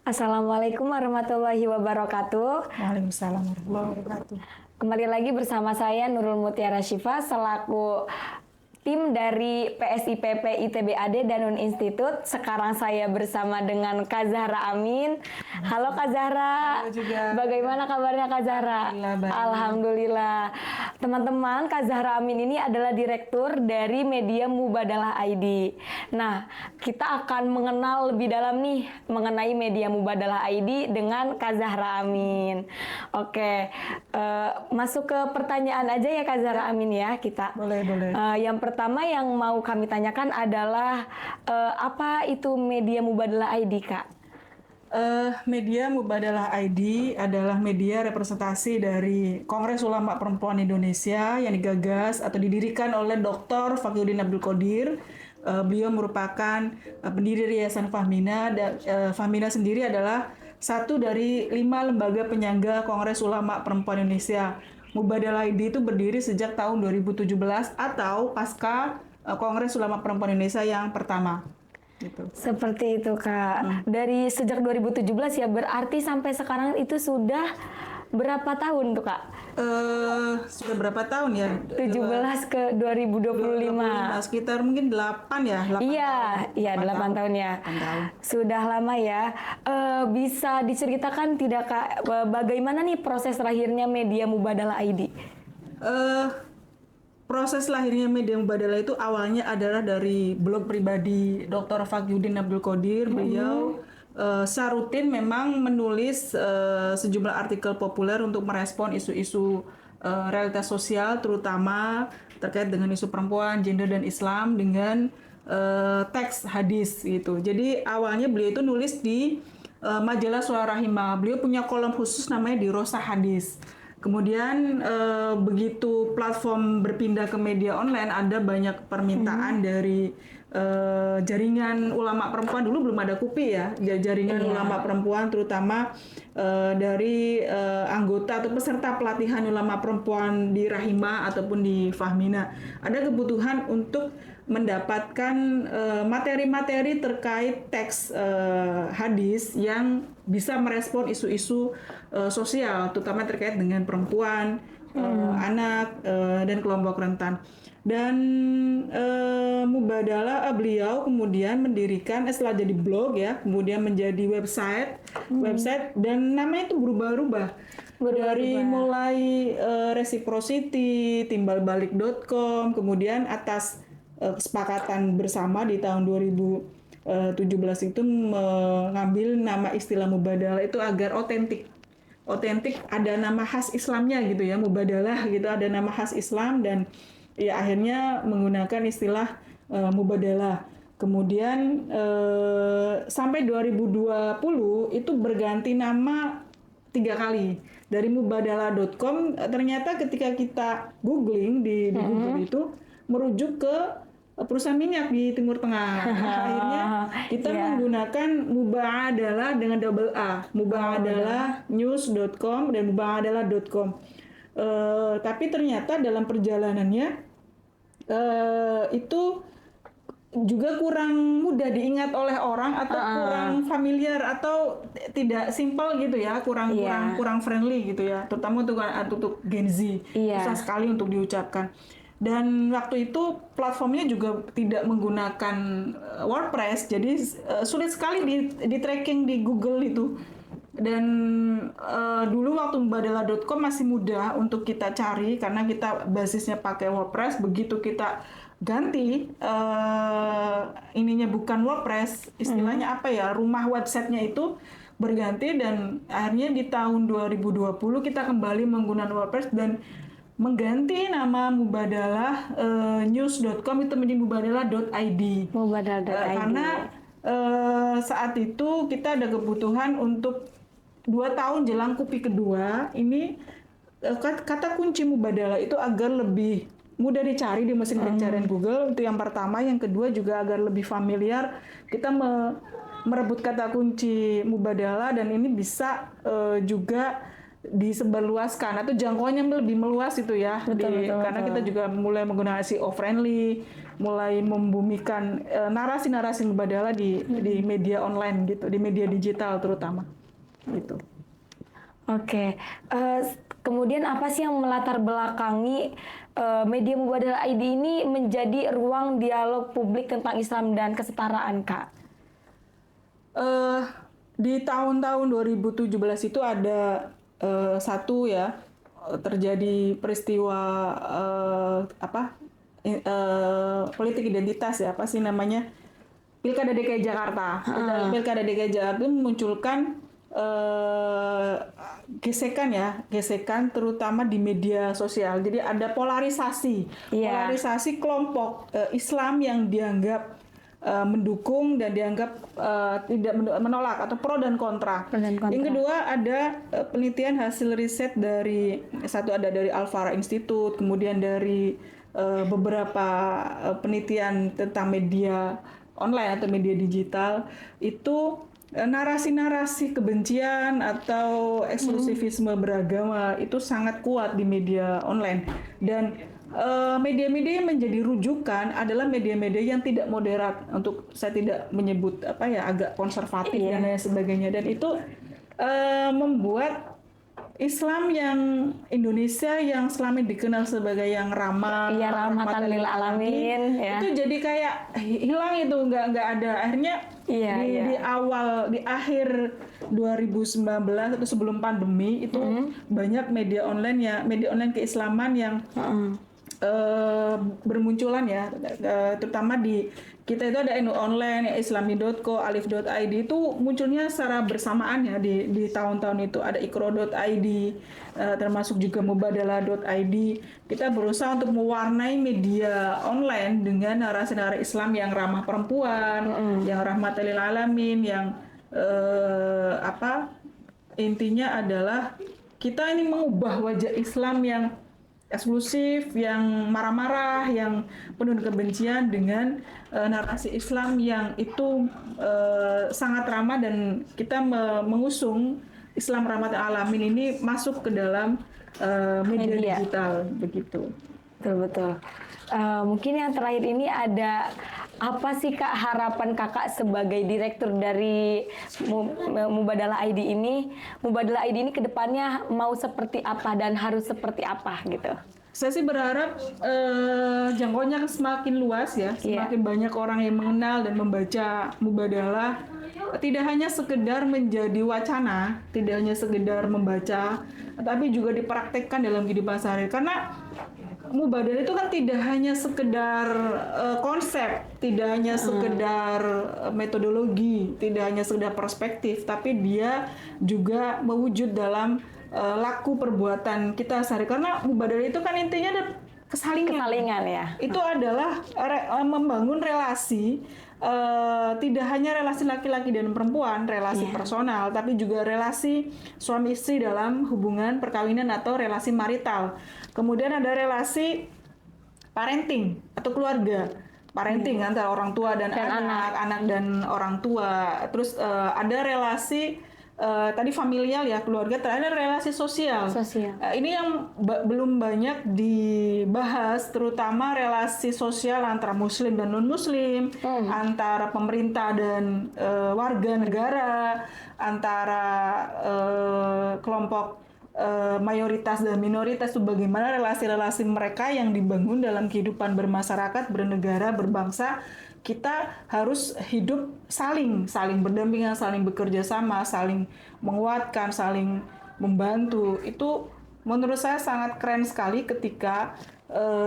Assalamualaikum warahmatullahi wabarakatuh. Waalaikumsalam warahmatullahi wabarakatuh. Kembali lagi bersama saya Nurul Mutiara Syifa selaku tim dari PSIPP ITB-AD Danun Institute. Sekarang saya bersama dengan Kak Zahra Amin. Halo Kak Zahra. Halo juga. Bagaimana kabarnya Kak Zahra? Alhamdulillah, baik. Alhamdulillah. Teman-teman, Kak Zahra Amin ini adalah direktur dari Media Mubadalah ID. Nah, kita akan mengenal lebih dalam nih mengenai Media Mubadalah ID dengan Kak Zahra Amin. Oke, masuk ke pertanyaan aja ya Kak Zahra Amin ya kita. Boleh. Yang pertama yang mau kami tanyakan adalah apa itu Media Mubadalah ID, Kak? Media Mubadalah ID adalah media representasi dari Kongres Ulama Perempuan Indonesia yang digagas atau didirikan oleh Dr. Fakhyuddin Abdul Qodir. Beliau merupakan pendiri Yayasan Fahmina dan Fahmina sendiri adalah satu dari 5 lembaga penyangga Kongres Ulama Perempuan Indonesia. Mubadalah ID itu berdiri sejak tahun 2017 atau pasca Kongres Ulama Perempuan Indonesia yang pertama. Gitu. Seperti itu, Kak. Dari sejak 2017 ya, berarti sampai sekarang itu sudah berapa tahun tuh, Kak? Sudah berapa tahun ya? 17 ke 2025. Sekitar mungkin 8 ya? 8 Iya, 8 tahun ya. 8 tahun. Sudah lama ya. Bisa diceritakan tidak, Kak, bagaimana nih proses lahirnya Media Mubadalah ID? Proses lahirnya Media Mubadalah itu awalnya adalah dari blog pribadi Dr. Fakhyuddin Abdul Qodir. Beliau secara rutin memang menulis sejumlah artikel populer untuk merespon isu-isu realitas sosial, terutama terkait dengan isu perempuan, gender dan Islam dengan teks hadis gitu. Jadi awalnya beliau itu nulis di majalah Suara Rahimah. Beliau punya kolom khusus namanya di Rosa Hadis. Kemudian begitu platform berpindah ke media online, ada banyak permintaan dari jaringan ulama perempuan. Dulu belum ada KUPI ya, jaringan ulama perempuan terutama dari anggota atau peserta pelatihan ulama perempuan di Rahima ataupun di Fahmina. Ada kebutuhan untuk mendapatkan materi-materi terkait teks hadis yang bisa merespon isu-isu sosial, terutama terkait dengan perempuan, anak, dan kelompok rentan. Dan Mubadalah beliau kemudian mendirikan setelah jadi blog ya, kemudian menjadi website dan namanya itu berubah-ubah. Dari mulai reciprocity, timbalbalik.com, kemudian atas kesepakatan bersama di tahun 2017 itu mengambil nama istilah Mubadalah itu agar otentik, ada nama khas Islamnya gitu ya, Mubadalah gitu, ada nama khas Islam, dan ya akhirnya menggunakan istilah Mubadalah. Kemudian sampai 2020 itu berganti nama 3 kali. Dari mubadalah.com ternyata ketika kita googling di Google itu merujuk ke perusahaan minyak di Timur Tengah. Akhirnya kita menggunakan Mubadalah dengan double A, mubadalahnews.com dan mubadalah.com. Tapi ternyata dalam perjalanannya itu juga kurang mudah diingat oleh orang atau kurang familiar atau tidak simpel gitu ya, kurang friendly gitu ya, terutama untuk Gen Z. Susah sekali untuk diucapkan. Dan waktu itu platformnya juga tidak menggunakan WordPress, jadi sulit sekali di tracking di Google itu. Dan dulu waktu mubadalah.com masih mudah untuk kita cari karena kita basisnya pakai WordPress. Begitu kita ganti ininya bukan WordPress, istilahnya apa ya, rumah websitenya itu berganti, dan akhirnya di tahun 2020 kita kembali menggunakan WordPress dan mengganti nama Mubadalah news.com itu menjadi mubadalah.id. Karena saat itu kita ada kebutuhan untuk 2 tahun jelang KUPI kedua ini, kata kunci Mubadalah itu agar lebih mudah dicari di mesin pencarian Google, itu yang pertama. Yang kedua juga agar lebih familiar, kita merebut kata kunci Mubadalah, dan ini bisa juga disebarluaskan atau jangkauannya lebih meluas itu ya. Karena kita juga mulai menggunakan SEO friendly, mulai membumikan narasi-narasi mubadalah di media online gitu, di media digital terutama gitu. Oke. Kemudian apa sih yang melatar belakangi media Mubadalah ID ini menjadi ruang dialog publik tentang Islam dan kesetaraan, Kak? Di tahun-tahun 2017 itu ada satu ya, terjadi peristiwa politik identitas ya, apa sih namanya, Pilkada DKI Jakarta. Pilkada DKI Jakarta itu memunculkan gesekan terutama di media sosial. Jadi ada polarisasi kelompok Islam yang dianggap mendukung dan dianggap tidak menolak atau pro dan kontra. Yang kedua ada penelitian hasil riset dari dari Al-Fara Institute, kemudian dari beberapa penelitian tentang media online atau media digital, itu narasi-narasi kebencian atau eksklusivisme beragama itu sangat kuat di media online. Dan media-media yang menjadi rujukan adalah media-media yang tidak moderat, untuk saya tidak menyebut agak konservatif dan lain sebagainya. Dan itu membuat Islam yang Indonesia yang selama ini dikenal sebagai yang ramah, rahmatan lil alamin, itu jadi kayak hilang, itu nggak ada. Akhirnya di akhir 2019 atau sebelum pandemi itu banyak media online keislaman yang bermunculan ya, terutama di kita itu ada NU Online, Islami.co, Alif.id, itu munculnya secara bersamaan ya di tahun-tahun itu. Ada Iqro.id, termasuk juga Mubadalah.id. Kita berusaha untuk mewarnai media online dengan narasi-narasi Islam yang ramah perempuan, yang rahmatan lil alamin, yang intinya adalah kita ini mengubah wajah Islam yang eksklusif, yang marah-marah, yang penuh kebencian dengan narasi Islam yang itu sangat ramah, dan kita mengusung Islam rahmatan alamin ini masuk ke dalam media digital begitu. Betul. Mungkin yang terakhir ini ada apa sih Kak harapan Kakak sebagai direktur dari Mubadalah ID ini? Mubadalah ID ini kedepannya mau seperti apa dan harus seperti apa gitu? Saya sih berharap jangkauannya semakin luas ya, semakin banyak orang yang mengenal dan membaca Mubadalah. Tidak hanya sekedar menjadi wacana, tidak hanya sekedar membaca, tapi juga dipraktekkan dalam kehidupan sehari. Karena Mubadalah itu kan tidak hanya sekedar konsep, tidak hanya sekedar metodologi, tidak hanya sekedar perspektif, tapi dia juga mewujud dalam laku perbuatan kita sehari. Karena Mubadalah itu kan intinya ada kesalingan ya. Itu adalah membangun relasi, tidak hanya relasi laki-laki dan perempuan, relasi personal, tapi juga relasi suami istri dalam hubungan perkawinan atau relasi marital. Kemudian ada relasi parenting atau keluarga. Parenting antara orang tua dan anak, anak dan orang tua. Terus ada relasi tadi familial ya, keluarga. Terakhir relasi sosial. Ini yang belum banyak dibahas, terutama relasi sosial antara muslim dan non muslim, antara pemerintah dan warga negara, antara kelompok mayoritas dan minoritas, itu bagaimana relasi-relasi mereka yang dibangun dalam kehidupan bermasyarakat, bernegara, berbangsa. Kita harus hidup saling berdampingan, saling bekerja sama, saling menguatkan, saling membantu. Itu menurut saya sangat keren sekali ketika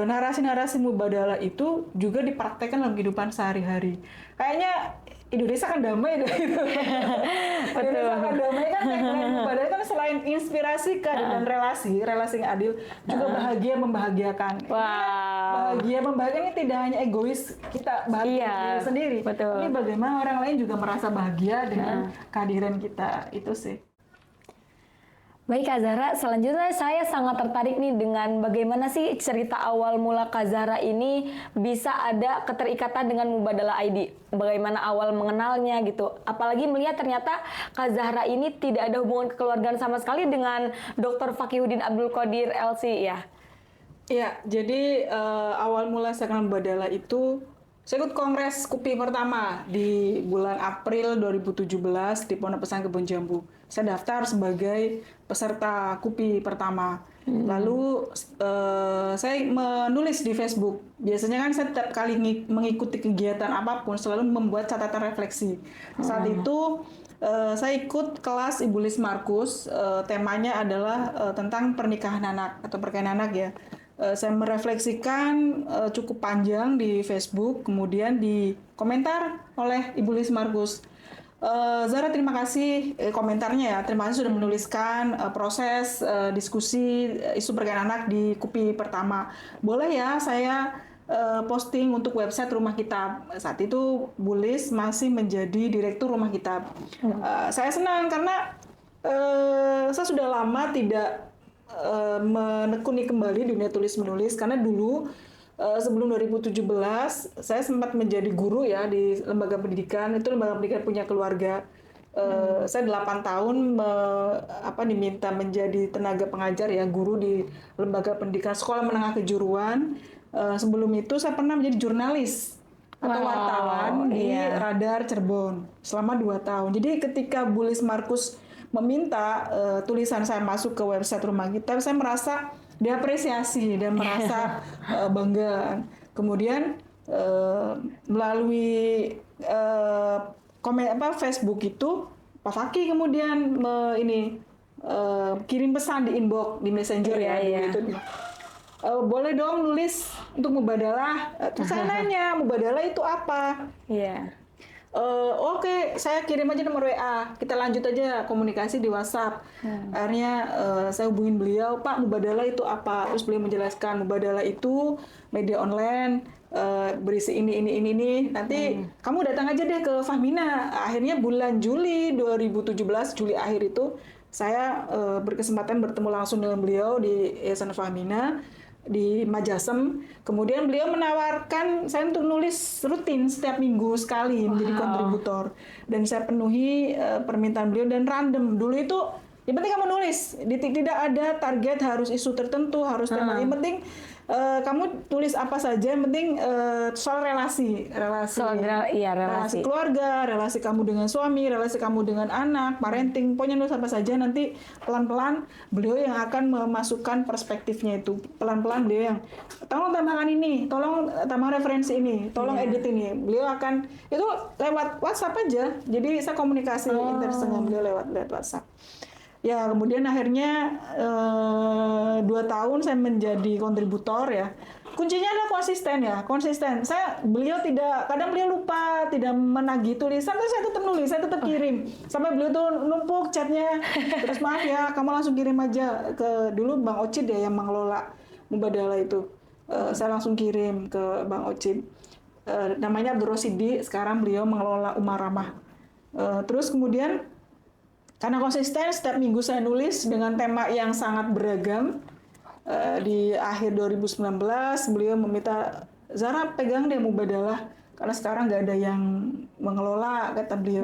narasi-narasi Mubadalah itu juga dipraktekkan dalam kehidupan sehari-hari. Kayaknya Indonesia kan damai gitu. Indonesia kan damai kan, tagline Mubadalah kan selain inspirasi keadilan relasi yang adil, juga bahagia membahagiakan. Bahagia membahagiakan ini tidak hanya egois kita bahagia diri sendiri, tapi bagaimana orang lain juga merasa bahagia dengan kehadiran kita, itu sih. Baik Kak Zahra, selanjutnya saya sangat tertarik nih dengan bagaimana sih cerita awal mula Kak Zahra ini bisa ada keterikatan dengan Mubadalah ID. Bagaimana awal mengenalnya gitu. Apalagi melihat ternyata Kak Zahra ini tidak ada hubungan kekeluargaan sama sekali dengan Dr. Fakihudin Abdul Qadir LC ya. Ya, jadi awal mula saya kenal Mubadalah itu saya ikut kongres KUPI pertama di bulan April 2017 di Pondok Pesantren Kebon Jambu. Saya daftar sebagai peserta KUPI pertama. Lalu saya menulis di Facebook. Biasanya kan saya setiap kali mengikuti kegiatan apapun selalu membuat catatan refleksi. Saat itu saya ikut kelas Ibu Lis Markus. Temanya adalah tentang pernikahan anak atau perkawinan anak ya. Saya merefleksikan cukup panjang di Facebook, kemudian di komentar oleh Ibu Lis Markus. Zahra, terima kasih komentarnya ya. Terima kasih sudah menuliskan proses diskusi isu perkawinan anak di KUPI pertama. Boleh ya saya posting untuk website Rumah Kitab. Saat itu Bu Lis masih menjadi direktur Rumah Kitab. Saya senang karena saya sudah lama tidak menekuni kembali dunia tulis-menulis karena dulu sebelum 2017 saya sempat menjadi guru ya di lembaga pendidikan. Itu lembaga pendidikan punya keluarga. Saya 8 tahun diminta menjadi tenaga pengajar ya, guru di lembaga pendidikan sekolah menengah kejuruan. Sebelum itu saya pernah menjadi jurnalis atau wartawan di Radar Cirebon selama 2 tahun. Jadi ketika Bu Lis Markus meminta tulisan saya masuk ke website Rumah Kitab, saya merasa diapresiasi dan merasa bangga. Kemudian melalui Facebook itu Pak Fakih kemudian kirim pesan di inbox di Messenger gitu. Boleh dong nulis untuk Mubadalah. Terus saya nanya, Mubadalah itu apa? Oke, saya kirim aja nomor WA. Kita lanjut aja komunikasi di WhatsApp. Akhirnya saya hubungin beliau, Pak, Mubadalah itu apa? Terus beliau menjelaskan, Mubadalah itu media online berisi ini. Nanti kamu datang aja deh ke Fahmina. Akhirnya bulan Juli 2017, Juli akhir itu, saya berkesempatan bertemu langsung dengan beliau di Yayasan Fahmina di Majasem. Kemudian beliau menawarkan saya untuk nulis rutin setiap minggu sekali menjadi kontributor, dan saya penuhi permintaan beliau dan random. Dulu itu yang penting kamu nulis, tidak ada target harus isu tertentu, harus tema. Yang penting kamu tulis apa saja, yang penting soal relasi keluarga, relasi kamu dengan suami, relasi kamu dengan anak, parenting, pokoknya nulis apa saja. Nanti pelan-pelan beliau yang akan memasukkan perspektifnya itu. Pelan-pelan beliau yang tolong tambahkan ini, tolong tambah referensi ini, tolong edit ini. Beliau akan itu lewat WhatsApp aja. Jadi saya komunikasi intens dengan beliau lewat WhatsApp. Ya, kemudian akhirnya 2 tahun saya menjadi kontributor ya. Kuncinya adalah konsisten. Beliau kadang beliau lupa, tidak menagih tulisan, tapi saya tetap nulis, saya tetap kirim. Sampai beliau tuh numpuk chatnya. Terus maaf ya, kamu langsung kirim aja ke dulu Bang Ocid ya yang mengelola Mubadalah itu. Saya langsung kirim ke Bang Ocid. Namanya Abdul Rosidi, sekarang beliau mengelola Umar Ramah. Terus kemudian karena konsisten, setiap minggu saya nulis dengan tema yang sangat beragam. Di akhir 2019, beliau meminta, Zahra pegang deh Mubadalah, karena sekarang nggak ada yang mengelola, kata beliau.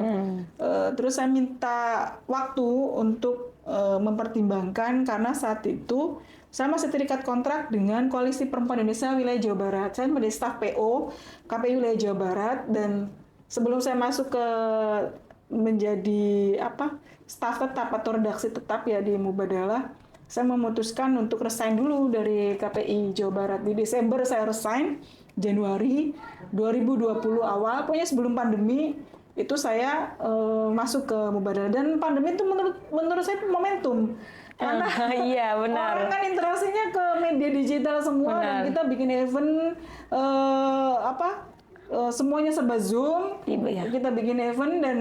Terus saya minta waktu untuk mempertimbangkan, karena saat itu saya masih terikat kontrak dengan Koalisi Perempuan Indonesia Wilayah Jawa Barat. Saya menjadi staf PO KPI Wilayah Jawa Barat, dan sebelum saya masuk ke menjadi staf tetap atau redaksi tetap ya di Mubadalah, saya memutuskan untuk resign dulu dari KPI Jawa Barat. Di Desember saya resign, Januari 2020 awal, pokoknya sebelum pandemi itu saya masuk ke Mubadalah. Dan pandemi itu menurut saya momentum. Karena orang kan interaksinya ke media digital semua, dan kita bikin event semuanya serba Zoom. Kita bikin event dan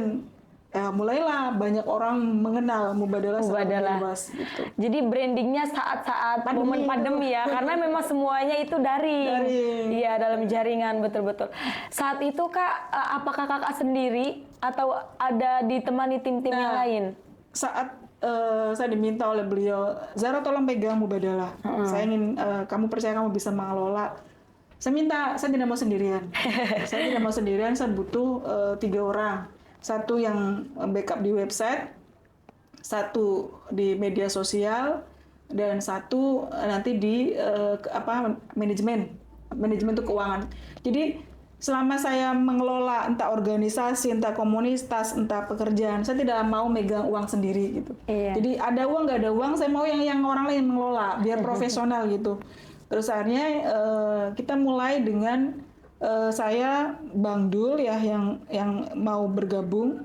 mulailah banyak orang mengenal Mubadalah secara luas gitu. Jadi brandingnya saat-saat momen pandemi ya, karena memang semuanya itu daring. Iya, dalam jaringan, betul-betul. Saat itu Kak, apakah Kakak sendiri atau ada ditemani tim-tim yang lain? Saat saya diminta oleh beliau, Zara tolong pegang Mubadalah. Saya ingin kamu percaya kamu bisa mengelola. Saya tidak mau sendirian. Saya tidak mau sendirian. Saya butuh 3 orang. Satu yang backup di website, satu di media sosial, dan satu nanti di manajemen itu keuangan. Jadi selama saya mengelola entah organisasi, entah komunitas, entah pekerjaan, saya tidak mau megang uang sendiri gitu. Iya. Jadi ada uang nggak ada uang, saya mau yang orang lain mengelola biar profesional gitu. Terus akhirnya kita mulai dengan saya Bang Dul ya yang mau bergabung.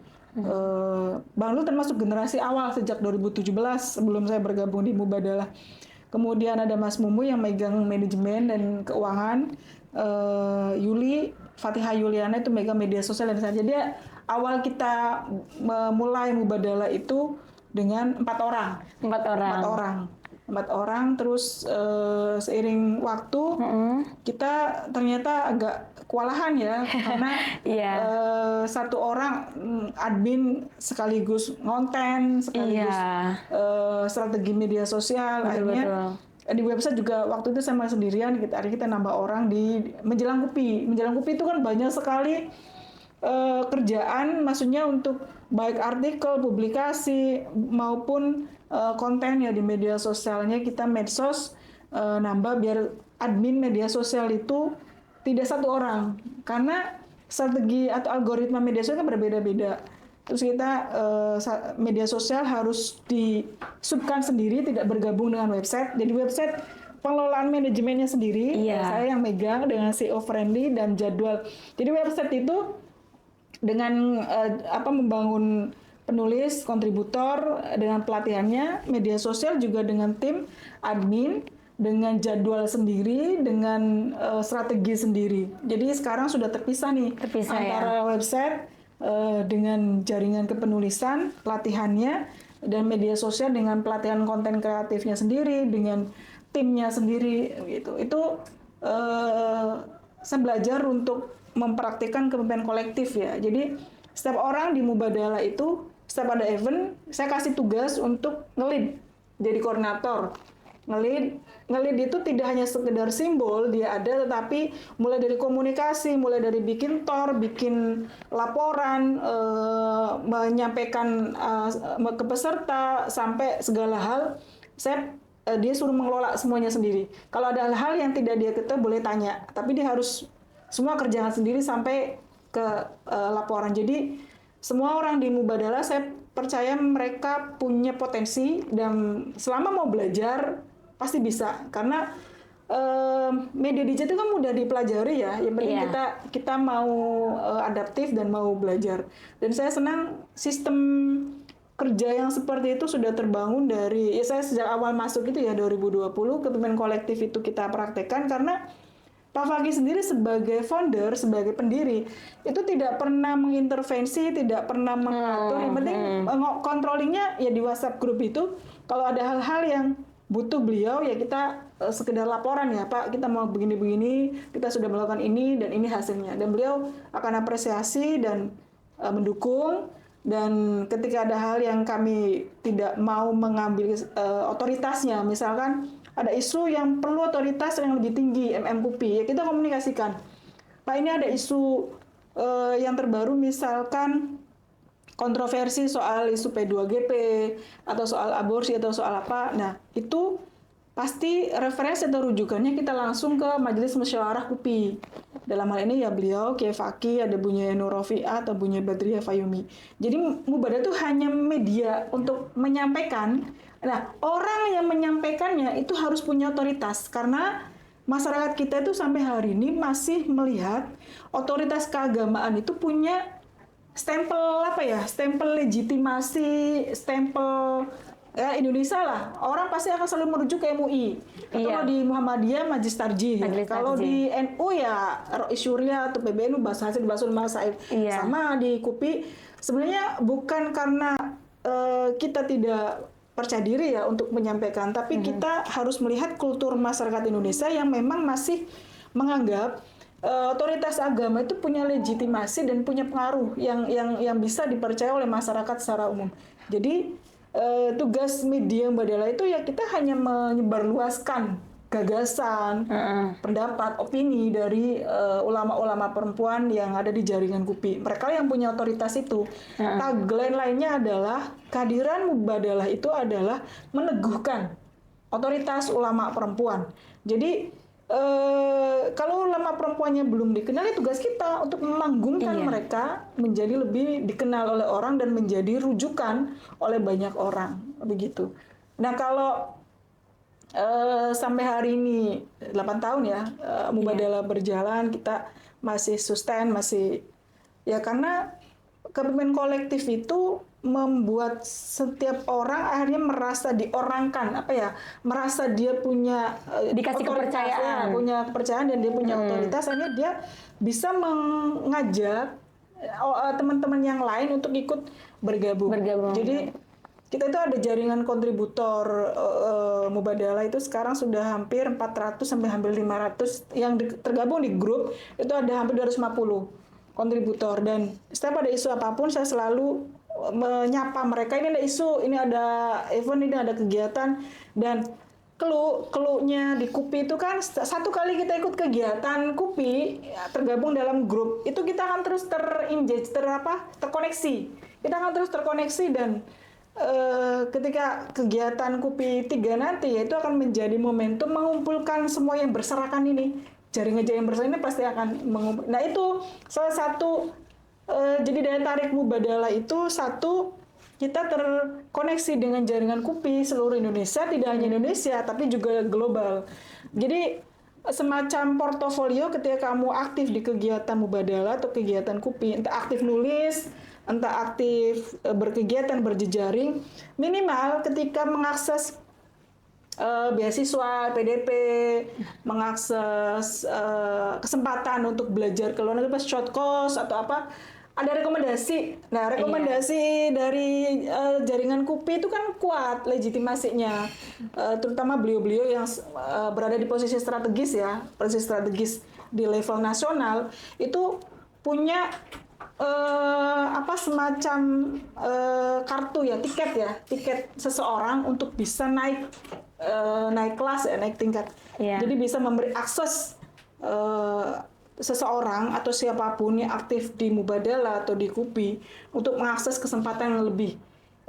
Bang Dul termasuk generasi awal sejak 2017 sebelum saya bergabung di Mubadalah. Kemudian ada Mas Mumu yang megang manajemen dan keuangan. Yuli Fatihah Yuliana itu megang media sosial dan jadi awal kita memulai Mubadalah itu dengan 4 orang. 4 orang terus seiring waktu kita ternyata agak kewalahan ya karena satu orang admin sekaligus konten sekaligus strategi media sosial. Akhirnya di website juga waktu itu sama sendirian, kita nambah orang di menjelang kopi itu kan banyak sekali kerjaan, maksudnya untuk baik artikel, publikasi maupun konten ya di media sosialnya kita medsos nambah biar admin media sosial itu tidak satu orang karena strategi atau algoritma media sosial kan berbeda-beda. Terus kita media sosial harus di-subkan sendiri, tidak bergabung dengan website. Jadi website pengelolaan manajemennya sendiri, saya yang megang dengan SEO friendly dan jadwal. Jadi website itu dengan membangun penulis, kontributor dengan pelatihannya, media sosial juga dengan tim admin, dengan jadwal sendiri, dengan strategi sendiri. Jadi sekarang sudah terpisah nih antara website dengan jaringan kepenulisan, pelatihannya, dan media sosial dengan pelatihan konten kreatifnya sendiri, dengan timnya sendiri gitu. Itu saya belajar untuk mempraktikkan kepemimpinan kolektif ya. Jadi setiap orang di Mubadalah itu setiap ada event, saya kasih tugas untuk nge-lead, jadi koordinator. Nge-lead itu tidak hanya sekedar simbol dia ada, tetapi mulai dari komunikasi, mulai dari bikin TOR, bikin laporan, menyampaikan ke peserta sampai segala hal, dia suruh mengelola semuanya sendiri. Kalau ada hal yang tidak dia ketahui boleh tanya, tapi dia harus semua kerjakan sendiri sampai ke laporan. Jadi semua orang di Mubadalah saya percaya mereka punya potensi dan selama mau belajar pasti bisa karena media digital itu kan mudah dipelajari ya. Yang penting kita mau adaptif dan mau belajar. Dan saya senang sistem kerja yang seperti itu sudah terbangun dari saya sejak awal masuk itu ya 2020 kepemimpinan kolektif itu kita praktekkan karena Pak Fakih sendiri sebagai founder, sebagai pendiri itu tidak pernah mengintervensi, tidak pernah mengatur. Yang penting controllingnya ya di WhatsApp grup itu kalau ada hal-hal yang butuh beliau ya kita sekedar laporan ya Pak, kita mau begini-begini, kita sudah melakukan ini dan ini hasilnya. Dan beliau akan apresiasi dan mendukung. Dan ketika ada hal yang kami tidak mau mengambil otoritasnya, misalkan ada isu yang perlu otoritas yang lebih tinggi, MMUPI, ya kita komunikasikan. Pak, ini ada isu yang terbaru misalkan kontroversi soal isu P2GP atau soal aborsi atau soal apa. Nah, itu pasti referensi atau rujukannya kita langsung ke Majelis Musyawarah UPI. Dalam hal ini ya beliau, Kiai Fakih, ada Bunya Nur Rofi'ah atau Bunya Badriah Fayumi. Jadi Mubadalah itu hanya media untuk menyampaikan. Nah, orang yang menyampaikannya itu harus punya otoritas karena masyarakat kita itu sampai hari ini masih melihat otoritas keagamaan itu punya stempel apa ya? Stempel legitimasi, stempel ya Indonesia lah. Orang pasti akan selalu merujuk ke MUI. Kalau di Muhammadiyah Majlis Tarjih. Kalau di NU ya Syuriah atau PBNU Bahasa Hasil Basul Masaib. Sama di KUPI. Sebenarnya bukan karena kita tidak percaya diri ya untuk menyampaikan, tapi kita harus melihat kultur masyarakat Indonesia yang memang masih menganggap otoritas agama itu punya legitimasi dan punya pengaruh yang bisa dipercaya oleh masyarakat secara umum. Jadi tugas media Mbadala itu ya kita hanya menyebarluaskan gagasan, pendapat, opini dari ulama-ulama perempuan yang ada di jaringan KUPI. Mereka yang punya otoritas itu. Tagline lainnya adalah kehadiran Mubadalah itu adalah meneguhkan otoritas ulama perempuan. Jadi kalau ulama perempuannya belum dikenal, ya tugas kita untuk memanggungkan mereka menjadi lebih dikenal oleh orang dan menjadi rujukan oleh banyak orang, begitu. Nah kalau sampai hari ini 8 tahun ya Mubadalah berjalan, kita masih sustain, masih ya karena kepemimpinan kolektif itu membuat setiap orang akhirnya merasa diorangkan, merasa dia punya dikasih kepercayaan, punya kepercayaan dan dia punya otoritas, akhirnya dia bisa mengajak teman-teman yang lain untuk ikut bergabung. Jadi kita itu ada jaringan kontributor Mubadalah itu sekarang sudah hampir 400 sampai hampir 500 yang tergabung di grup, itu ada hampir 250 kontributor, dan setiap ada isu apapun saya selalu menyapa mereka, ini ada isu, ini ada event, ini ada kegiatan, dan clue-nya di KUPI itu kan satu kali kita ikut kegiatan KUPI tergabung dalam grup itu kita akan terus terkoneksi, kita akan terus terkoneksi, dan ketika kegiatan KUPI 3 nanti itu akan menjadi momentum mengumpulkan semua yang berserakan ini, jaringan-jaringan berserakan ini pasti akan mengumpul. Nah itu salah satu jadi daya tarik Mubadalah itu, satu, kita terkoneksi dengan jaringan KUPI seluruh Indonesia, tidak hanya Indonesia tapi juga global. Jadi semacam portofolio ketika kamu aktif di kegiatan Mubadalah atau kegiatan KUPI, entah aktif nulis, entah aktif berkegiatan berjejaring, minimal ketika mengakses beasiswa, PDP, mengakses kesempatan untuk belajar ke luar negeri, pas short course atau apa, ada rekomendasi. Nah, rekomendasi dari jaringan KUPI itu kan kuat legitimasinya, terutama beliau-beliau yang berada di posisi strategis ya, posisi strategis di level nasional itu punya semacam kartu ya, tiket seseorang untuk bisa naik kelas ya, naik tingkat. Jadi bisa memberi akses seseorang atau siapapun yang aktif di Mubadalah atau di KUPI untuk mengakses kesempatan yang lebih,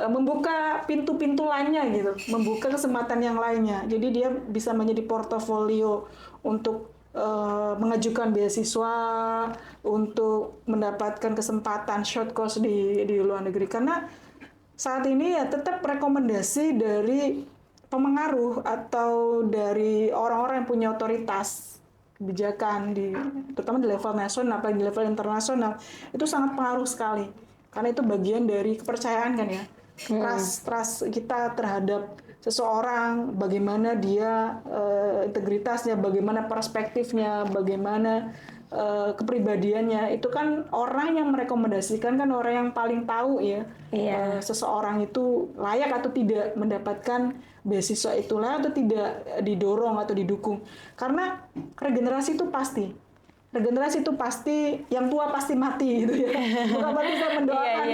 membuka pintu-pintu lainnya gitu, membuka kesempatan yang lainnya. Jadi dia bisa menjadi portofolio untuk mengajukan beasiswa, untuk mendapatkan kesempatan short course di luar negeri. Karena saat ini ya tetap rekomendasi dari pemengaruh atau dari orang-orang yang punya otoritas kebijakan terutama di level nasional, apalagi di level internasional, itu sangat pengaruh sekali. Karena itu bagian dari kepercayaan kan ya, trust kita terhadap seseorang, bagaimana dia integritasnya, bagaimana perspektifnya, bagaimana kepribadiannya, itu kan orang yang merekomendasikan kan orang yang paling tahu ya, seseorang itu layak atau tidak mendapatkan beasiswa itu, layak atau tidak didorong atau didukung. Karena regenerasi itu pasti, yang tua pasti mati gitu ya. Bukan berarti saya mendoakan.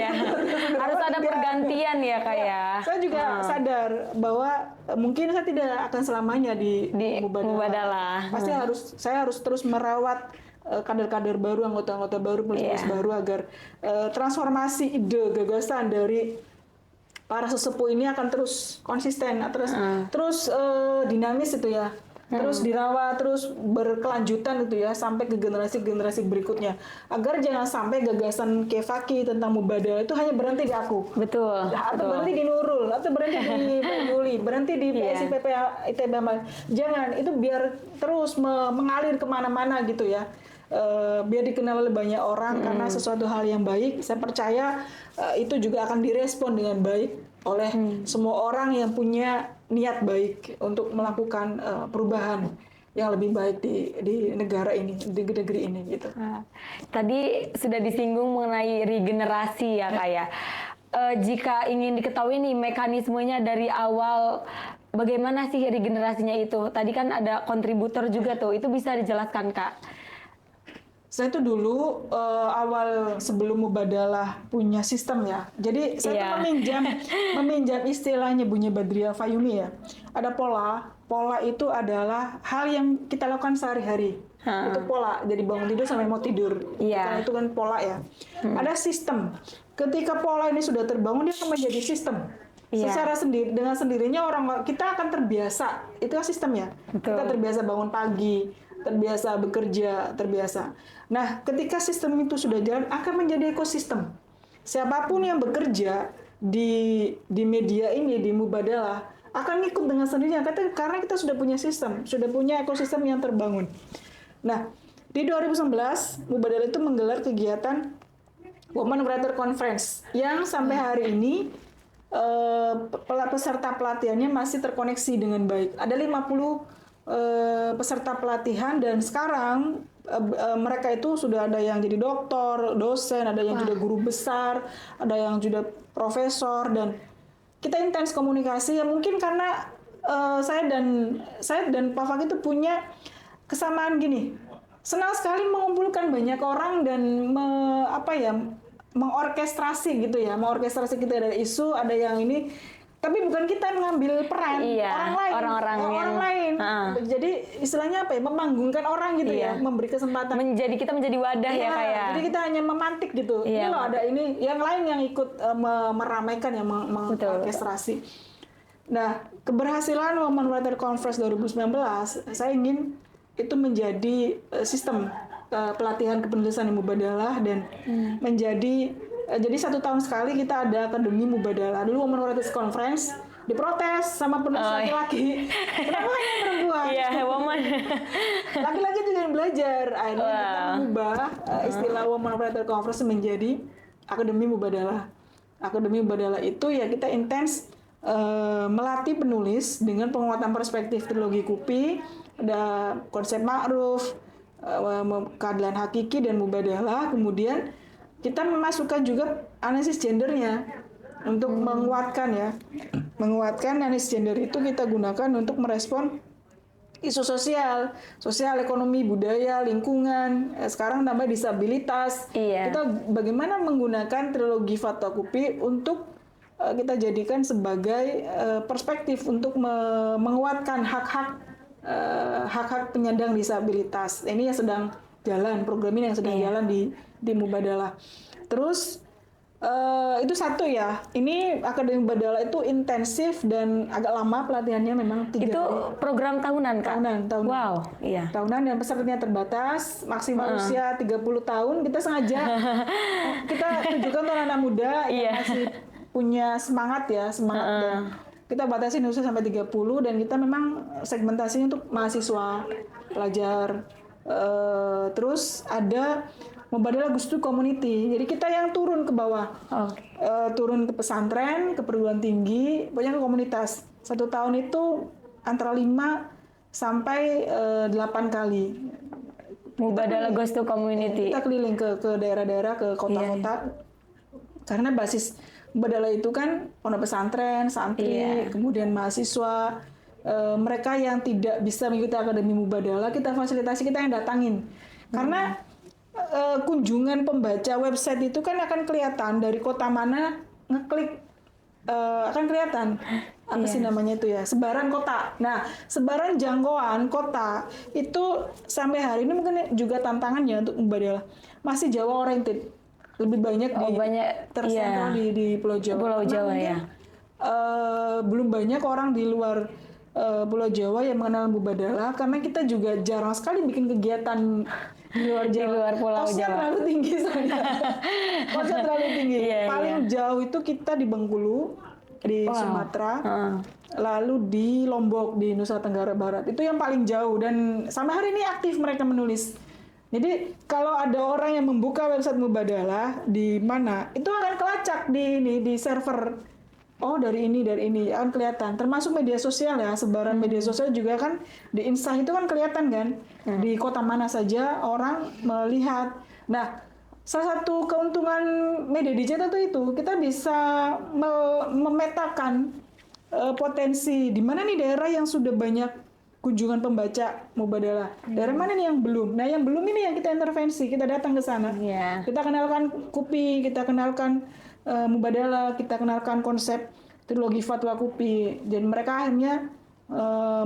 Harus ada pergantian ya Kak ya. Saya juga sadar bahwa mungkin saya tidak akan selamanya di Mubadalah. Pasti saya harus terus merawat kader-kader baru, anggota-anggota baru, politikus baru, agar transformasi ide, gagasan dari para sesepuh ini akan terus konsisten, terus dinamis itu ya. Terus dirawat, terus berkelanjutan itu ya, sampai ke generasi-generasi berikutnya. Agar jangan sampai gagasan Kefaki tentang Mubadalah itu hanya berhenti di aku. Betul. Atau berhenti di Nurul, atau berhenti di Yuli, berhenti di PSIPP ITB. Jangan, itu biar terus mengalir kemana-mana gitu ya. Biar dikenal oleh banyak orang, karena sesuatu hal yang baik, saya percaya itu juga akan direspon dengan baik oleh semua orang yang punya niat baik untuk melakukan perubahan yang lebih baik di negara ini, di negeri ini gitu. Tadi sudah disinggung mengenai regenerasi ya Kak ya. Jika ingin diketahui nih mekanismenya dari awal, bagaimana sih regenerasinya itu? Tadi kan ada kontributor juga tuh, itu bisa dijelaskan Kak? Saya tuh dulu awal sebelum Mubadalah punya sistem ya. Jadi saya tuh meminjam istilahnya Bunya Badriah Fayumi ya. Ada pola. Pola itu adalah hal yang kita lakukan sehari-hari. Itu pola. Jadi bangun tidur sampai mau tidur. Karena itu kan pola ya. Ada sistem. Ketika pola ini sudah terbangun, dia akan menjadi sistem. Secara sendiri, dengan sendirinya kita akan terbiasa. Itu kan sistemnya. Kita terbiasa bangun pagi, terbiasa bekerja, terbiasa. Nah, ketika sistem itu sudah jalan, akan menjadi ekosistem. Siapapun yang bekerja di media ini, di Mubadalah, akan ikut dengan sendirinya. Karena kita sudah punya sistem, sudah punya ekosistem yang terbangun. Nah, di 2019, Mubadalah itu menggelar kegiatan Women Writer Conference, yang sampai hari ini peserta pelatihannya masih terkoneksi dengan baik. Ada 50 peserta pelatihan, dan sekarang mereka itu sudah ada yang jadi doktor, dosen, ada yang juga guru besar, ada yang juga profesor, dan kita intens komunikasi. Ya mungkin karena saya dan Pak Fakih itu punya kesamaan gini, senang sekali mengumpulkan banyak orang dan mengorkestrasi gitu ya, mengorkestrasi kita ada isu, ada yang ini. Tapi bukan kita yang mengambil peran, orang lain. Jadi istilahnya apa ya, memanggungkan orang gitu ya, memberi kesempatan. Kita menjadi wadah ya kayak. Jadi kita hanya memantik gitu. Ini loh ada ini, yang lain yang ikut meramaikan ya, mengorkestrasi. Nah, keberhasilan Women Writer Conference 2019, saya ingin itu menjadi sistem pelatihan kepenulisan Mubadalah, dan menjadi jadi 1 tahun sekali kita ada akademi Mubadalah. Dulu Women Writers Conference diprotes sama penulis laki-laki. Kenapa hanya perempuan? Woman. Laki-laki juga yang belajar. Akhirnya kita mengubah istilah Women Writers Conference menjadi akademi Mubadalah. Akademi Mubadalah itu ya kita intens melatih penulis dengan penguatan perspektif trilogi Kupi, ada konsep ma'ruf, keadilan hakiki, dan Mubadalah. Kemudian kita memasukkan juga analisis gendernya untuk menguatkan analisis gender itu kita gunakan untuk merespon isu sosial, ekonomi, budaya, lingkungan, sekarang tambah disabilitas. Kita bagaimana menggunakan trilogi Fatwa Kupi untuk kita jadikan sebagai perspektif untuk menguatkan hak-hak penyandang disabilitas. Ini yang sedang jalan, program ini yang sedang jalan di Mubadalah. Terus itu satu ya. Ini Akademi Mubadalah itu intensif dan agak lama pelatihannya, memang 3 Itu hari. program tahunan, Kak? Tahunan. Wow, iya. Tahunan, dan pesertanya terbatas, maksimal usia 30 tahun. Kita sengaja kita tunjukkan untuk anak muda yang masih punya semangat ya, dan kita batasi usia sampai 30, dan kita memang segmentasinya untuk mahasiswa, pelajar. Terus ada Mubadalah Gustu Community. Jadi kita yang turun ke bawah, turun ke pesantren, ke perguruan tinggi, banyak ke komunitas. 1 tahun itu antara 5 sampai 8 kali. Mubadalah Gustu Community. Kita keliling ke daerah-daerah, ke kota-kota. Karena basis Mubadalah itu kan pondok pesantren, santri, kemudian mahasiswa. Mereka yang tidak bisa mengikuti Akademi Mubadalah, kita fasilitasi, kita yang datangin. Karena kunjungan pembaca website itu kan akan kelihatan dari kota mana, ngeklik akan kelihatan apa sih namanya itu ya, sebaran kota. Nah, sebaran jangkauan kota itu sampai hari ini mungkin juga tantangannya untuk Mubadalah masih Jawa oriented, lebih banyak tersentral di Pulau Jawa. Pulau Jawa ya. Belum banyak orang di luar Pulau Jawa yang mengenal Mubadalah, karena kita juga jarang sekali bikin kegiatan di luar Jawa. Di luar Pulau Jawa. Terlalu tinggi soalnya. Kosnya terlalu tinggi. Paling jauh itu kita di Bengkulu, di Sumatera, lalu di Lombok, di Nusa Tenggara Barat. Itu yang paling jauh, dan sampai hari ini aktif mereka menulis. Jadi kalau ada orang yang membuka website Mubadalah di mana, itu akan kelacak di server. Oh, dari ini akan kelihatan. Termasuk media sosial ya, sebaran media sosial juga kan di Insta itu kan kelihatan kan, di kota mana saja orang melihat. Nah, salah satu keuntungan media digital itu kita bisa memetakan potensi di mana nih daerah yang sudah banyak kunjungan pembaca Mubadalah. Daerah mana nih yang belum? Nah, yang belum ini yang kita intervensi, kita datang ke sana. Iya. Kita kenalkan KUPI, kita kenalkan Mubadalah, kita kenalkan konsep trilogi fatwa KUPI. Dan mereka akhirnya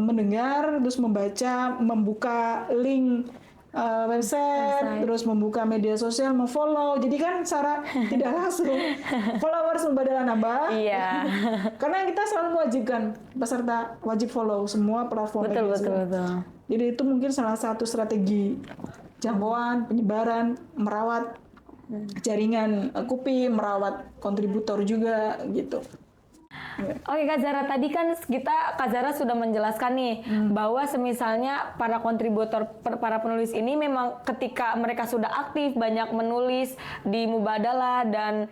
mendengar, terus membaca, membuka link website, terus membuka media sosial, memfollow. Jadi kan secara tidak langsung followers Mubadalah nambah. Iya. Karena kita selalu mewajibkan peserta wajib follow semua platform Betul, media betul, sosial. betul. Jadi itu mungkin salah satu strategi jangkauan, penyebaran, merawat jaringan KUPI, merawat kontributor juga gitu. Oke Kak Zara, tadi kan Kak Zara sudah menjelaskan nih bahwa semisalnya para kontributor, para penulis ini memang ketika mereka sudah aktif banyak menulis di Mubadalah dan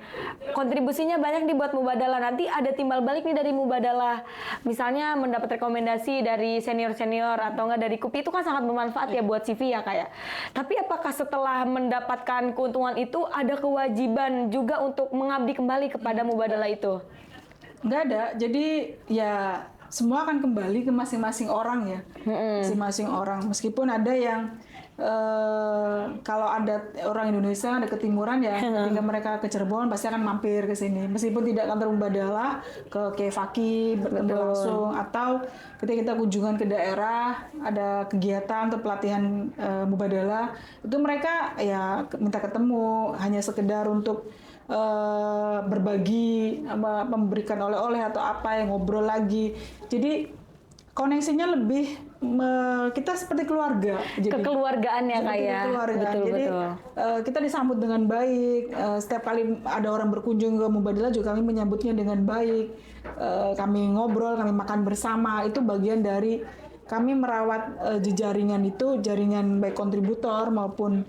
kontribusinya banyak dibuat Mubadalah, nanti ada timbal balik nih dari Mubadalah, misalnya mendapat rekomendasi dari senior-senior atau enggak dari KUPI, itu kan sangat bermanfaat ya buat CV ya Kak ya. Tapi apakah setelah mendapatkan keuntungan itu ada kewajiban juga untuk mengabdi kembali kepada Mubadalah itu? Nggak ada, jadi ya semua akan kembali ke masing-masing orang ya, masing-masing orang. Meskipun ada yang kalau ada orang Indonesia ada ketimuran ya, ketika mereka ke Cirebon pasti akan mampir ke sini. Meskipun tidak kantor Mubadalah, ke Faki bertemu langsung, atau ketika kita kunjungan ke daerah ada kegiatan atau pelatihan Mubadalah, itu mereka ya minta ketemu hanya sekedar untuk berbagi, memberikan oleh-oleh atau apa, yang ngobrol lagi. Jadi koneksinya lebih kita seperti keluarga. Jadi, kekeluargaan ya Kak ya. Betul, jadi kita disambut dengan baik. Setiap kali ada orang berkunjung ke Mubadalah juga kami menyambutnya dengan baik. Kami ngobrol, kami makan bersama. Itu bagian dari kami merawat jejaringan itu, jaringan baik kontributor maupun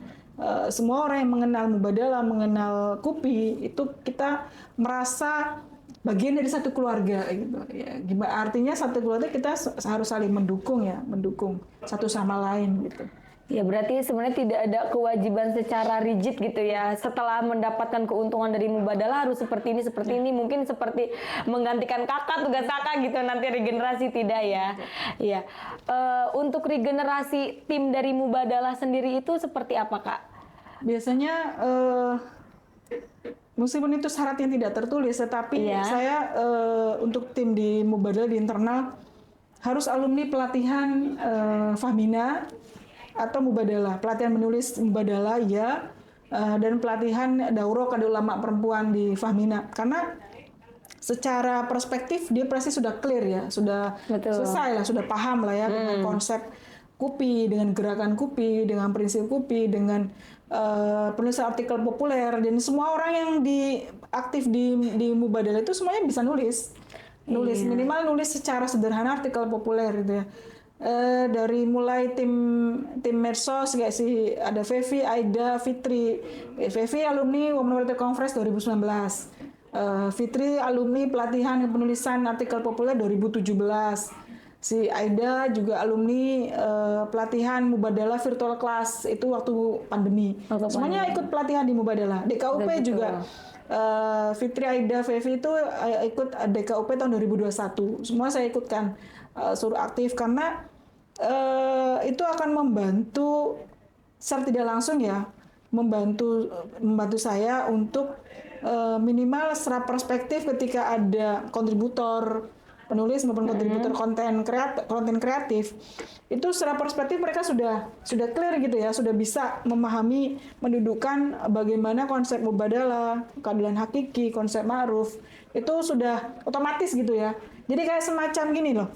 semua orang yang mengenal Mubadalah, mengenal KUPI, itu kita merasa bagian dari satu keluarga gitu ya. Gimana artinya satu keluarga, kita harus saling mendukung ya, mendukung satu sama lain gitu. Ya berarti sebenarnya tidak ada kewajiban secara rigid gitu ya. Setelah mendapatkan keuntungan dari Mubadalah harus seperti ini, mungkin seperti menggantikan kakak, tugas kakak gitu nanti regenerasi, tidak ya. Iya. Untuk regenerasi tim dari Mubadalah sendiri itu seperti apa Kak? Biasanya meskipun itu syarat yang tidak tertulis, tetapi saya untuk tim di Mubadalah di internal harus alumni pelatihan Fahmina atau Mubadalah, pelatihan menulis Mubadalah ya, dan pelatihan Dauro Kadul Ulama Perempuan di Fahmina. Karena secara perspektif dia pasti sudah clear ya, sudah selesai lah, sudah paham lah ya dengan konsep KUPI, dengan gerakan KUPI, dengan prinsip KUPI, dengan penulisan artikel populer, dan semua orang yang aktif di Mubadalah itu semuanya bisa nulis, minimal nulis secara sederhana artikel populer gitu ya. Dari mulai tim medsos kayak si ada Fevi, Aida, Fitri. Fevi alumni Women Writer Conference 2019. Fitri alumni pelatihan penulisan artikel populer 2017. Si Aida juga alumni pelatihan Mubadalah virtual class itu waktu pandemi. Semuanya ikut pelatihan di Mubadalah. DKUP juga Fitri, Aida, Fevi itu ikut DKUP tahun 2021. Semua saya ikutkan, suruh aktif karena itu akan membantu secara tidak langsung ya, membantu saya untuk minimal secara perspektif ketika ada kontributor penulis maupun kontributor konten kreatif itu secara perspektif mereka sudah clear gitu ya, sudah bisa memahami, mendudukkan bagaimana konsep Mubadalah, keadilan hakiki, konsep ma'ruf itu sudah otomatis gitu ya. Jadi kayak semacam gini loh,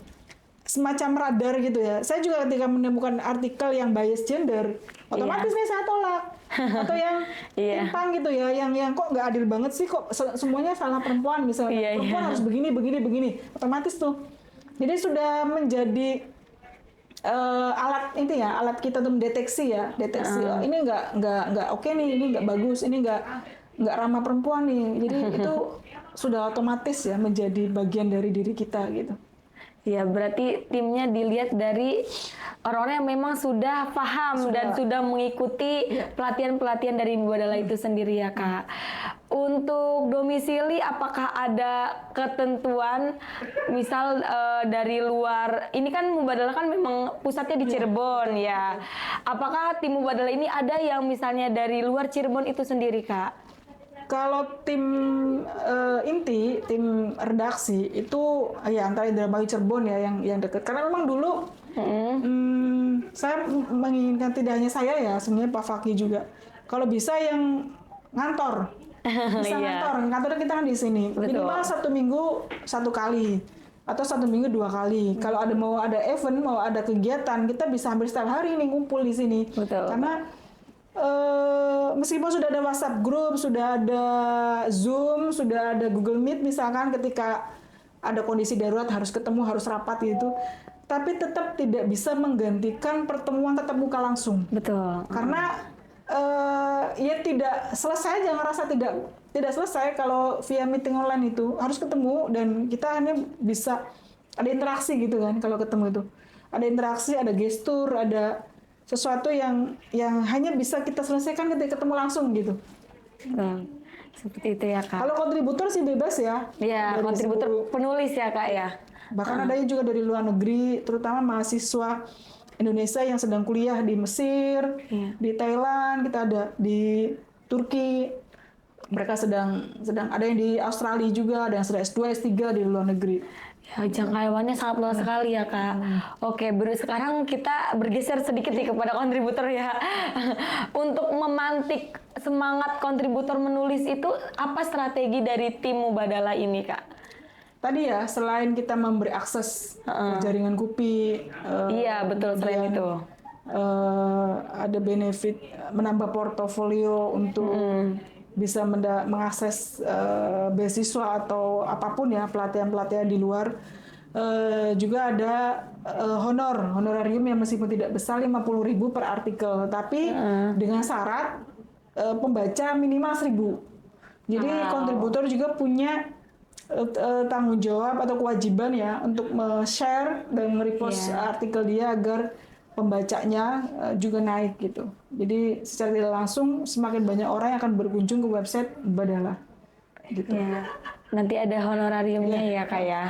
semacam radar gitu ya. Saya juga ketika menemukan artikel yang bias gender, otomatis nih saya tolak. Atau yang timpang gitu ya, yang kok nggak adil banget sih, kok semuanya salah perempuan misalnya, perempuan harus begini, otomatis tuh. Jadi sudah menjadi alat ini ya, alat kita untuk mendeteksi ya, oh, ini nggak oke nih, ini nggak bagus, ini nggak ramah perempuan nih. Jadi itu sudah otomatis ya menjadi bagian dari diri kita gitu. Ya, berarti timnya dilihat dari orang-orang yang memang sudah paham dan sudah mengikuti pelatihan-pelatihan dari Mubadalah itu sendiri ya Kak. Untuk domisili, apakah ada ketentuan, misal dari luar, ini kan Mubadalah kan memang pusatnya di Cirebon ya. Apakah tim Mubadalah ini ada yang misalnya dari luar Cirebon itu sendiri, Kak? Kalau tim inti, tim redaksi itu ya antara Indramayu Cirebon ya yang dekat. Karena memang dulu saya menginginkan, tidak hanya saya ya, sebenarnya Pak Fakih juga. Kalau bisa yang ngantor, bisa ngantornya kita kan di sini. Betul. Minimal 1 minggu 1 kali atau 1 minggu 2 kali. Kalau mau ada event, mau ada kegiatan, kita bisa hampir setiap hari nih ngumpul di sini. Betul. Karena meskipun sudah ada WhatsApp group, sudah ada Zoom, sudah ada Google Meet misalkan, ketika ada kondisi darurat harus ketemu, harus rapat gitu, tapi tetap tidak bisa menggantikan pertemuan tatap muka langsung. Betul. Karena ya tidak selesai, jangan rasa tidak selesai kalau via meeting online itu harus ketemu, dan kita hanya bisa ada interaksi gitu kan. Kalau ketemu itu ada interaksi, ada gestur, ada sesuatu yang hanya bisa kita selesaikan ketika ketemu langsung gitu. Seperti itu ya, Kak. Kalau kontributor sih bebas ya. Iya, kontributor penulis ya, Kak ya. Bahkan ada juga dari luar negeri, terutama mahasiswa Indonesia yang sedang kuliah di Mesir, di Thailand, kita ada di Turki. Mereka sedang ada yang di Australia juga, ada yang sudah S2, S3 di luar negeri. Ya, jangkauannya sangat luas sekali ya, Kak. Oke, sekarang kita bergeser sedikit nih kepada kontributor ya. Untuk memantik semangat kontributor menulis itu, apa strategi dari tim Mubadalah ini, Kak? Tadi ya, selain kita memberi akses jaringan KUPI, iya betul, selain itu ada benefit menambah portofolio untuk bisa mengakses beasiswa atau apapun ya, pelatihan-pelatihan di luar. Juga ada honorarium yang meskipun tidak besar, 50.000 per artikel, tapi dengan syarat pembaca minimal 1.000. Jadi kontributor juga punya tanggung jawab atau kewajiban ya untuk share dan repost artikel dia agar pembacanya juga naik gitu. Jadi secara tidak langsung semakin banyak orang yang akan berkunjung ke website Mubadalah gitu. Ya. Nanti ada honorariumnya ya, Kak ya.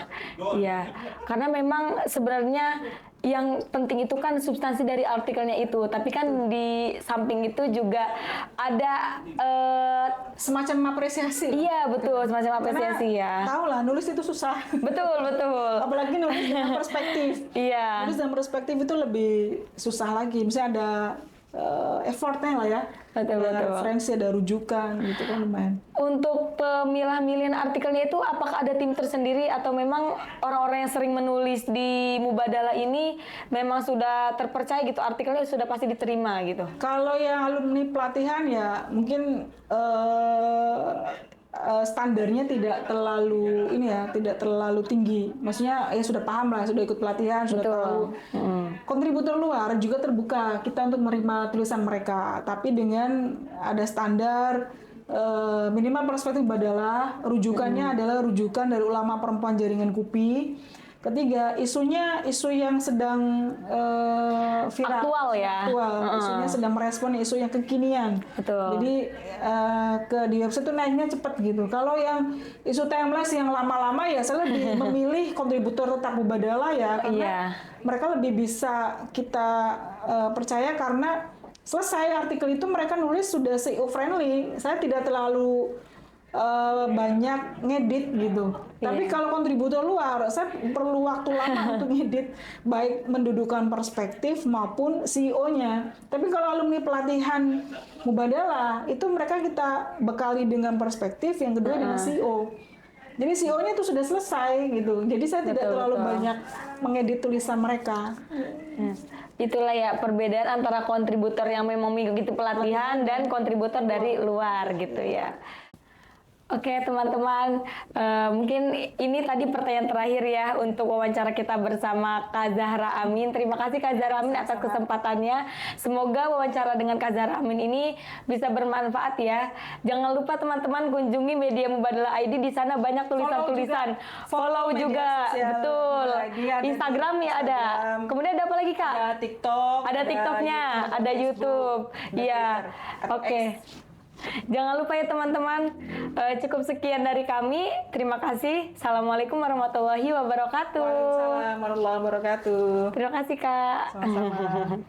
Iya. Karena memang sebenarnya yang penting itu kan substansi dari artikelnya itu, tapi kan di samping itu juga ada semacam apresiasi. Iya betul, semacam apresiasi ya. Tahu lah, nulis itu susah. Betul. Apalagi nulis dengan perspektif. Iya. Nulis dengan perspektif itu lebih susah lagi. Misalnya ada effortnya lah ya. Betul. Referensi, ada rujukan gitu kan lumayan. Untuk pemilah-milihan artikelnya itu apakah ada tim tersendiri atau memang orang-orang yang sering menulis di Mubadalah ini memang sudah terpercaya gitu, artikelnya sudah pasti diterima gitu? Kalau yang alumni pelatihan ya mungkin standarnya tidak terlalu tinggi. Maksudnya ya sudah paham lah, sudah ikut pelatihan, sudah tahu. Kontributor luar juga terbuka kita untuk menerima tulisan mereka, tapi dengan ada standar minimal perspektif Mubadalah, rujukannya adalah rujukan dari ulama perempuan jaringan KUPI. Ketiga, isu yang sedang viral, aktual. Isunya sedang merespon isu yang kekinian. Betul. Jadi di website itu naiknya cepat gitu. Kalau yang isu timeless yang lama-lama ya saya lebih memilih kontributor tetap Mubadalah ya, karena mereka lebih bisa kita percaya karena selesai artikel itu mereka nulis sudah SEO friendly. Saya tidak terlalu banyak ngedit gitu. Tapi kalau kontributor luar, saya perlu waktu lama untuk ngedit, baik mendudukan perspektif maupun CEO-nya. Tapi kalau alumni pelatihan Mubadalah, itu mereka kita bekali dengan perspektif, yang kedua dengan CEO. Jadi CEO-nya itu sudah selesai gitu. Jadi saya tidak terlalu banyak mengedit tulisan mereka. Itulah ya perbedaan antara kontributor yang memang mengikuti pelatihan dan kontributor dari luar gitu ya. Oke teman-teman, mungkin ini tadi pertanyaan terakhir ya untuk wawancara kita bersama Kak Zahra Amin. Terima kasih Kak Zahra Amin atas kesempatannya. Semoga wawancara dengan Kak Zahra Amin ini bisa bermanfaat ya. Jangan lupa teman-teman kunjungi media Mubadalah ID, di sana banyak tulisan-tulisan. Follow juga, betul. Instagram ya ada. Kemudian ada apa lagi Kak? Ada TikTok. Ada TikToknya, ada YouTube. Iya, oke. Jangan lupa ya teman-teman, cukup sekian dari kami. Terima kasih. Assalamualaikum warahmatullahi wabarakatuh. Waalaikumsalam warahmatullahi wabarakatuh. Terima kasih Kak. Sama-sama.